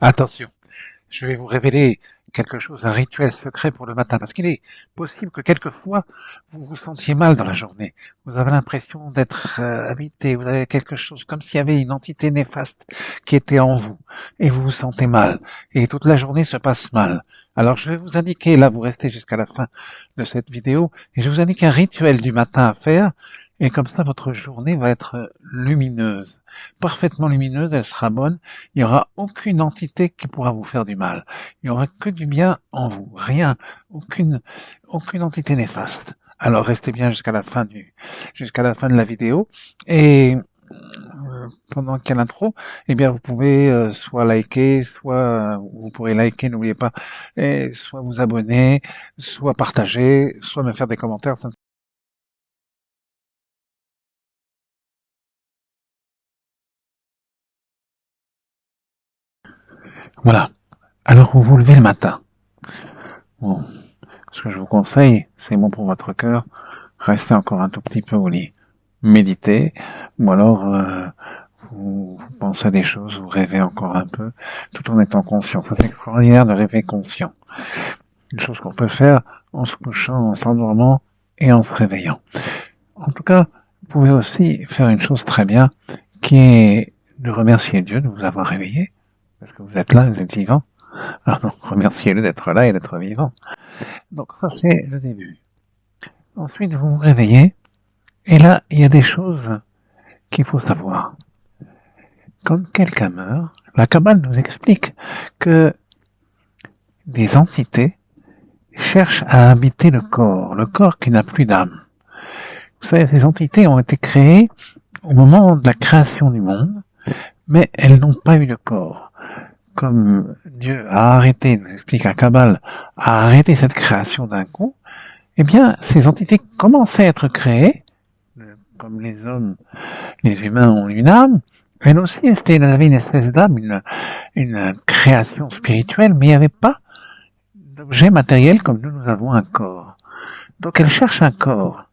Attention, je vais vous révéler quelque chose, un rituel secret pour le matin, parce qu'il est possible que quelquefois vous vous sentiez mal dans la journée. Vous avez l'impression d'être habité, vous avez quelque chose comme s'il y avait une entité néfaste qui était en vous, et vous vous sentez mal, et toute la journée se passe mal. Alors je vais vous indiquer, là vous restez jusqu'à la fin de cette vidéo, et je vous indique un rituel du matin à faire, et comme ça votre journée va être lumineuse, parfaitement lumineuse, elle sera bonne, il n'y aura aucune entité qui pourra vous faire du mal. Il n'y aura que du bien en vous, rien, aucune entité néfaste. Alors restez bien jusqu'à la fin de la vidéo et pendant qu'il y a l'intro, eh bien vous pouvez soit liker, soit vous pourrez liker, n'oubliez pas, et soit vous abonner, soit partager, soit me faire des commentaires. Voilà. Alors vous vous levez le matin. Bon, ce que je vous conseille, c'est bon pour votre cœur, restez encore un tout petit peu au lit. Méditez, ou alors vous pensez à des choses, vous rêvez encore un peu, tout en étant conscient. Ça, c'est extraordinaire de rêver conscient. Une chose qu'on peut faire en se couchant, en s'endormant et en se réveillant. En tout cas, vous pouvez aussi faire une chose très bien, qui est de remercier Dieu de vous avoir réveillé, parce que vous êtes là, vous êtes vivant. Alors donc, remerciez-le d'être là et d'être vivant. Donc ça, c'est le début. Ensuite, vous vous réveillez, et là, il y a des choses qu'il faut savoir. Quand quelqu'un meurt, la Kabbale nous explique que des entités cherchent à habiter le corps qui n'a plus d'âme. Vous savez, ces entités ont été créées au moment de la création du monde, mais elles n'ont pas eu de corps. Comme Dieu a arrêté, nous explique la Kabbale, a arrêté cette création d'un coup, eh bien, ces entités commençaient à être créées, comme les hommes, les humains ont une âme, elles aussi, elles avaient une espèce d'âme, une création spirituelle, mais il n'y avait pas d'objet matériel comme nous avons un corps. Donc elles cherchent un corps.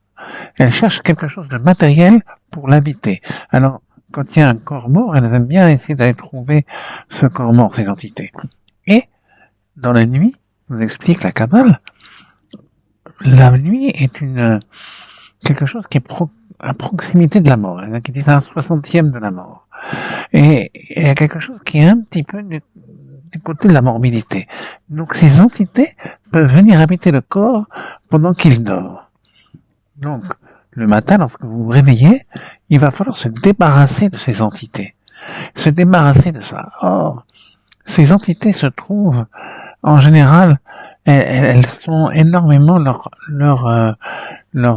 Elles cherchent quelque chose de matériel pour l'habiter. Alors, quand il y a un corps mort, elles aiment bien essayer d'aller trouver ce corps mort, ces entités. Et, dans la nuit, nous explique la Kabbale, la nuit est quelque chose qui est à proximité de la mort, qui est un 60e de la mort. Et il y a quelque chose qui est un petit peu du côté de la morbidité. Donc ces entités peuvent venir habiter le corps pendant qu'il dort. Donc le matin, lorsque vous vous réveillez, il va falloir se débarrasser de ces entités. Se débarrasser de ça. Or, ces entités se trouvent, en général, elles sont énormément leur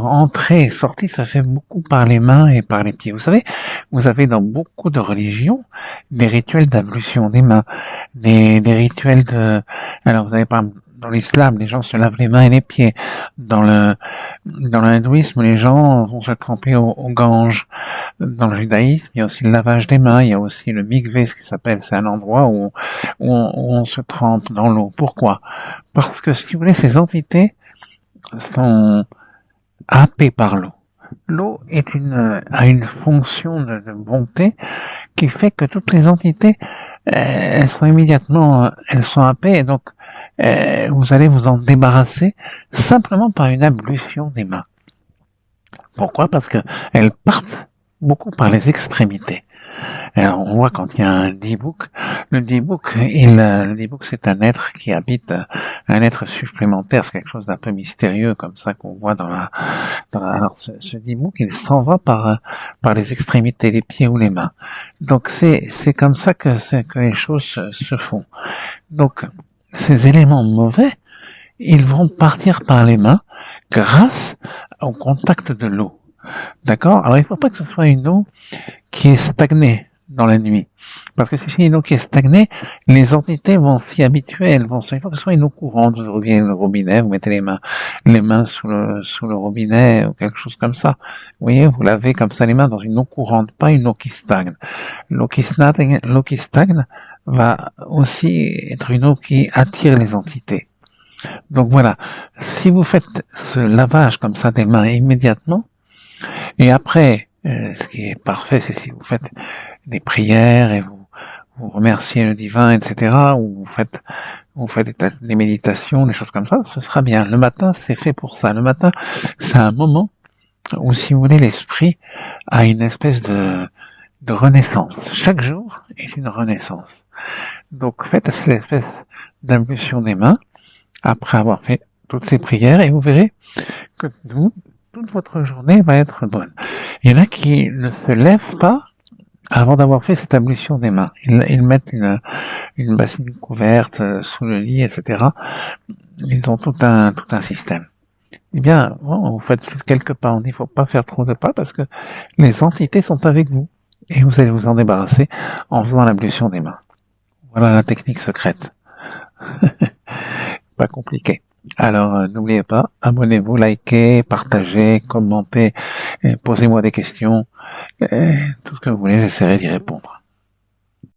entrée et sortie se fait beaucoup par les mains et par les pieds. Vous savez, vous avez dans beaucoup de religions des rituels d'ablution des mains, des rituels alors vous avez par exemple, dans l'islam, les gens se lavent les mains et les pieds. Dans l'hindouisme, les gens vont se tremper au Gange. Dans le judaïsme, il y a aussi le lavage des mains, il y a aussi le mikvé, ce qui s'appelle, c'est un endroit où on se trempe dans l'eau. Pourquoi? Parce que, si vous voulez, ces entités sont happées par l'eau. L'eau a une fonction de bonté qui fait que toutes les entités, elles sont happées, et donc vous allez vous en débarrasser simplement par une ablution des mains. Pourquoi? Parce que elles partent beaucoup par les extrémités. Alors, on voit quand il y a un dibouk, le dibouk c'est un être qui habite, un être supplémentaire, c'est quelque chose d'un peu mystérieux comme ça qu'on voit alors ce dibouk, il s'en va par les extrémités, les pieds ou les mains. Donc c'est comme ça que les choses se font. Donc ces éléments mauvais, ils vont partir par les mains grâce au contact de l'eau. D'accord? Alors il ne faut pas que ce soit une eau qui est stagnée dans la nuit. Parce que si c'est une eau qui est stagnée, les entités vont s'y habituer, il faut que ce soit une eau courante, vous ouvrez le robinet, vous mettez les mains sous le robinet, ou quelque chose comme ça. Vous voyez, vous lavez comme ça les mains dans une eau courante, pas une eau qui stagne. L'eau qui stagne va aussi être une eau qui attire les entités. Donc voilà, si vous faites ce lavage comme ça des mains immédiatement, et après, ce qui est parfait, c'est si vous faites des prières et vous remerciez le divin, etc., ou vous faites des méditations, des choses comme ça, ce sera bien. Le matin, c'est fait pour ça. Le matin, c'est un moment où, si vous voulez, l'esprit a une espèce de renaissance. Chaque jour est une renaissance. Donc, faites cette espèce d'impulsion des mains, après avoir fait toutes ces prières, et vous verrez que toute votre journée va être bonne. Il y en a qui ne se lèvent pas avant d'avoir fait cette ablution des mains. Ils mettent une bassine couverte sous le lit, etc. Ils ont tout un système. Eh bien, bon, vous faites quelques pas. Il ne faut pas faire trop de pas parce que les entités sont avec vous. Et vous allez vous en débarrasser en faisant l'ablution des mains. Voilà la technique secrète. Pas compliqué. Alors, n'oubliez pas, abonnez-vous, likez, partagez, commentez, posez-moi des questions, tout ce que vous voulez, j'essaierai d'y répondre.